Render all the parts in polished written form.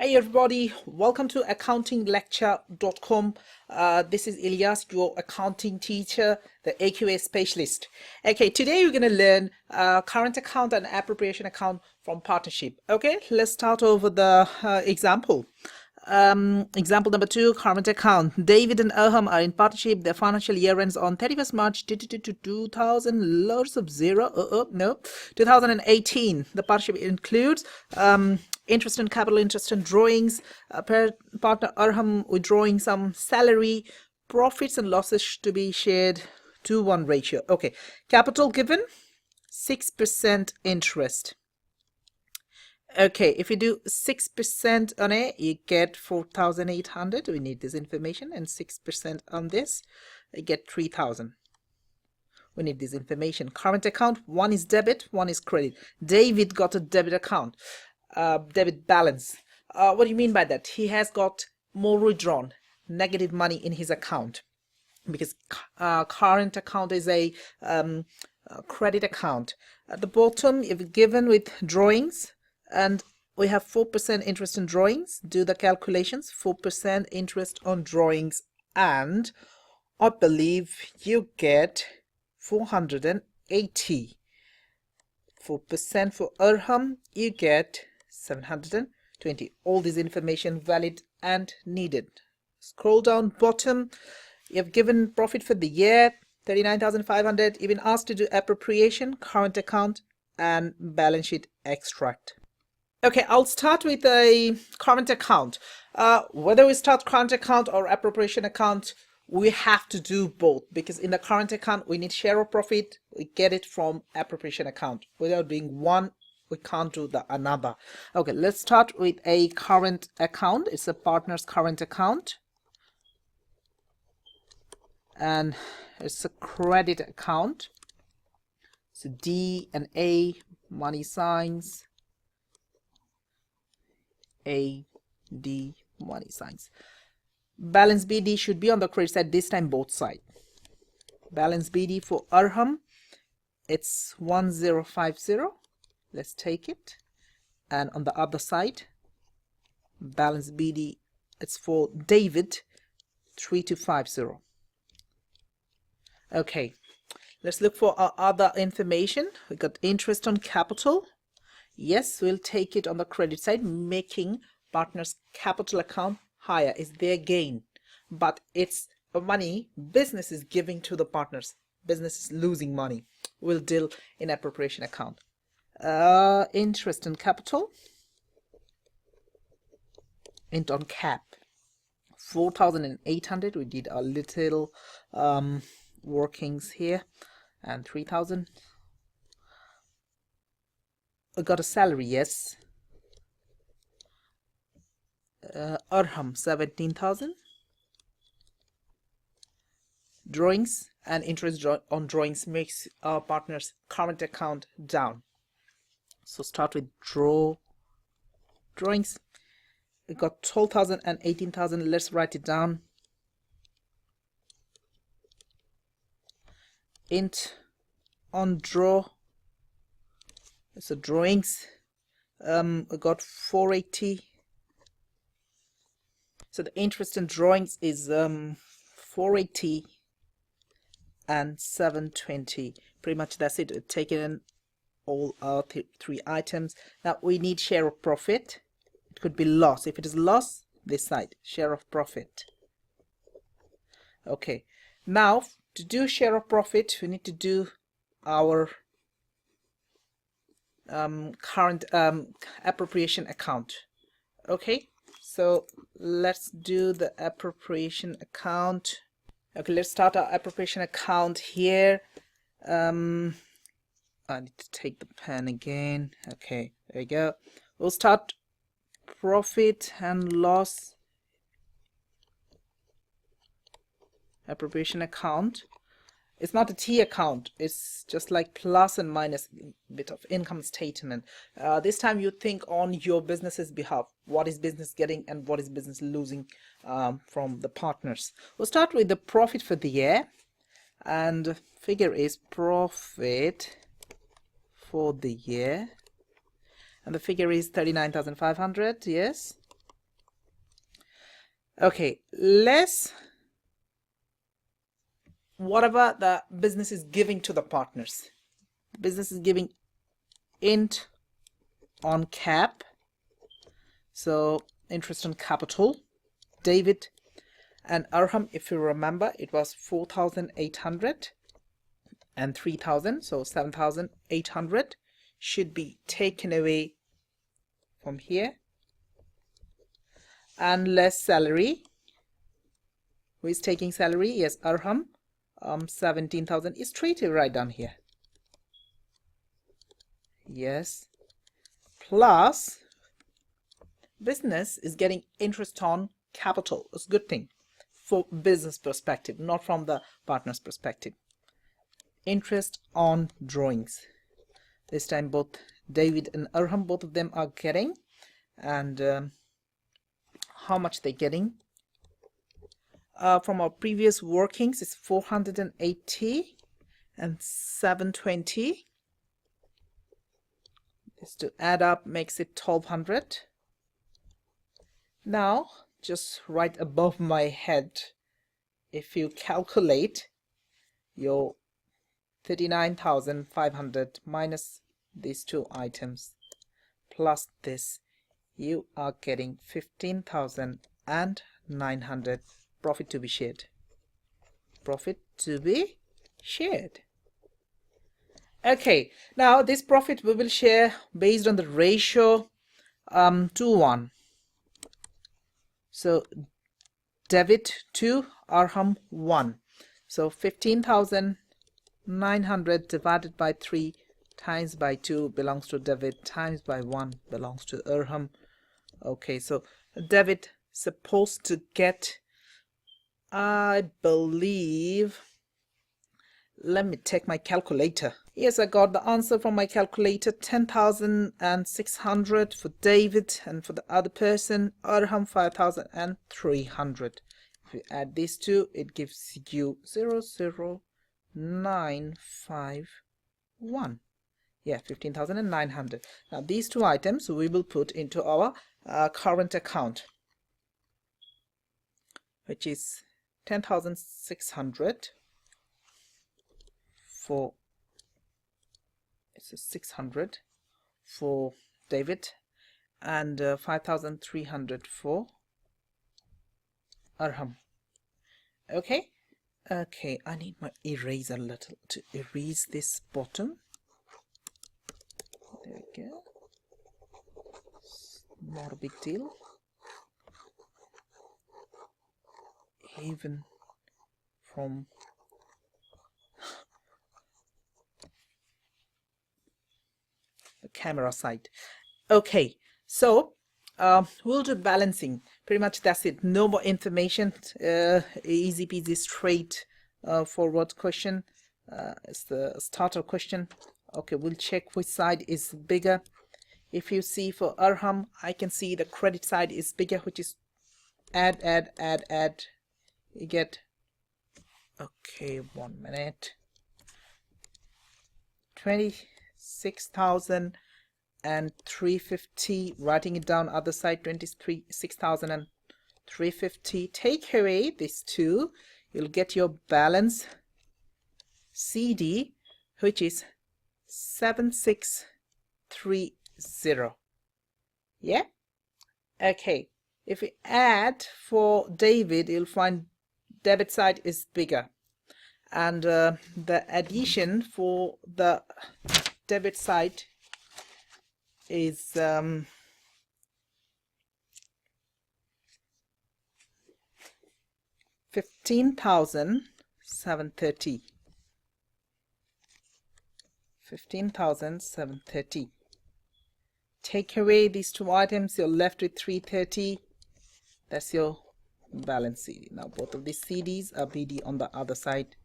Hey everybody, welcome to accountinglecture.com. This is Ilias, your accounting teacher, the AQA specialist. Okay, today we're going to learn current account and appropriation account from partnership. Okay, let's start over the example. Example number 2, current account. David and Erham are in partnership. Their financial year ends on 31st March 2000, loads of zero. No, 2018. The partnership includes interest and capital interest and drawings, partner Erham withdrawing some salary, profits and losses to be shared 2:1 ratio. Okay, capital given 6% interest. Okay, if you do 6% on it, you get 4,800. We need this information, and 6% on this, you get 3,000. We need this information. Current account, one is debit, one is credit. David got a debit account, debit balance. What do you mean by that? He has got more withdrawn, negative money in his account, because current account is a credit account. At the bottom, if given with drawings, and we have 4% interest in drawings, do the calculations, 4% interest on drawings, and I believe you get 480. 4% for Erham, you get 720. All this information valid and needed. Scroll down bottom, you've given profit for the year, 39,500. You've been asked to do appropriation, current account, and balance sheet extract. Okay, I'll start with a current account. Whether we start current account or appropriation account, we have to do both, because in the current account, we need share of profit. We get it from appropriation account. Without doing one, we can't do the another. Okay, let's start with a current account. It's a partner's current account. And it's a credit account. So D and A, money signs. A, D, money signs. Balance BD should be on the credit side, this time both sides. Balance BD for Erham, it's 1050. Let's take it. And on the other side, balance BD, it's for David, 3250. Okay, let's look for our other information. We got interest on capital. Yes, we'll take it on the credit side, making partner's capital account higher. Is their gain, but it's money business is giving to the partners. Business is losing money. We'll deal in appropriation account. Interest in capital. Int on cap. 4,800. We did a little workings here, and 3,000. I got a salary, yes. Erham, 17,000. Drawings and interest on drawings makes our partner's current account down. So start with drawings. We got 12,000 and 18,000. Let's write it down. Int on draw. So drawings, we got 480. So the interest in drawings is 480 and 720. Pretty much that's it. We've taken all our three items. Now we need share of profit. It could be loss. If it is loss, this side, share of profit. Okay. Now to do share of profit, we need to do our current appropriation account. Okay, so let's do the appropriation account. Okay, let's start our appropriation account here. I need to take the pen again. Okay, there you go. We'll start profit and loss appropriation account. It's not a T account. It's just like plus and minus, bit of income statement. This time you think on your business's behalf. What is business getting and what is business losing from the partners? We'll start with the profit for the year. And the figure is profit for the year. And the figure is 39,500, yes. Okay, less whatever the business is giving to the partners. Business is giving int on cap, so interest on capital. David and Arham, if you remember, it was 4,800 and 3,000, so 7,800 should be taken away from here. And less salary. Who is taking salary? Yes, Arham. 17,000 is straight right down here. Yes. Plus, business is getting interest on capital. It's a good thing for business perspective, not from the partner's perspective. Interest on drawings. This time both David and Arham, both of them are getting. And how much they're getting? From our previous workings is 480 and 720. This to add up makes it 1,200. Now, just right above my head, if you calculate your 39,500 minus these two items plus this, you are getting 15,900 profit to be shared. Profit to be shared. Okay, now this profit we will share based on the ratio 2:1. So debit to Arham 1. So 15,900 divided by 3 times by 2 belongs to David, times by 1 belongs to Arham. Okay, so David supposed to get, I believe, let me take my calculator. Yes, I got the answer from my calculator. 10,600 for David, and for the other person, Arham, 5,300. If you add these two, it gives you 00951. Yeah, 15,900. Now these two items we will put into our current account, which is 10,600 for, it's a 600 for David, and 5,300 for Arham. Okay, I need my eraser a little to erase this bottom. There we go. Not a big deal. Even from the camera side. Okay, so we'll do balancing. Pretty much that's it. No more information. Easy peasy, straight forward question. It's the starter question. Okay, we'll check which side is bigger. If you see for Arham, I can see the credit side is bigger, which is add. You get, okay, 1 minute. 26,350. Writing it down other side, 26,350. Take away these two, you'll get your balance CD, which is 7630. Yeah. Okay, if we add for David, you'll find debit side is bigger, and the addition for the debit side is 15,730. 15,730. Take away these two items, you're left with 330. That's your balance CD. Now both of these CDs are BD on the other side.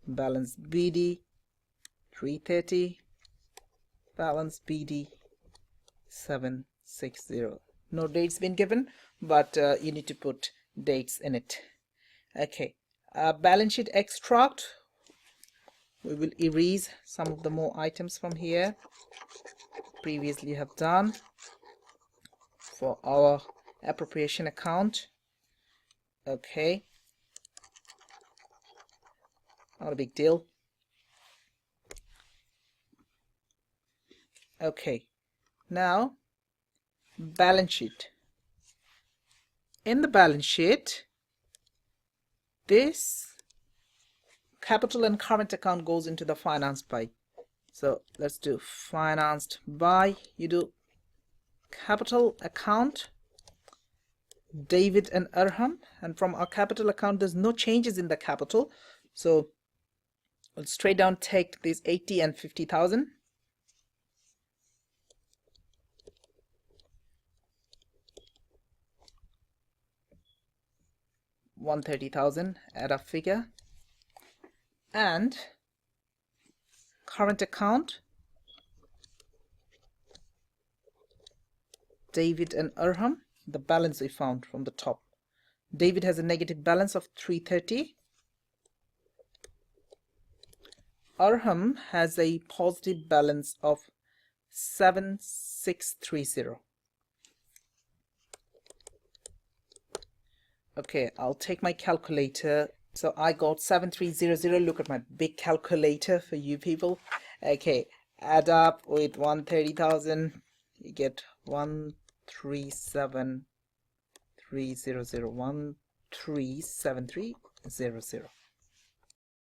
Balance BD 330. Balance BD 760. No dates been given, but you need to put dates in it. Okay, balance sheet extract. We will erase some of the more items from here previously have done for our appropriation account. Okay, not a big deal. Okay, now balance sheet. In the balance sheet, this capital and current account goes into the financed by. So let's do financed by. You do capital account David and Arham, and from our capital account there's no changes in the capital, so we'll straight down take these 80 and 50,000. $130,000, add up figure, and current account David and Arham, the balance we found from the top. David has a negative balance of 330. Arham has a positive balance of 7630. Okay, I'll take my calculator. So I got 7300. Look at my big calculator for you people. Okay, add up with 130,000. You get 137,300. 137,300.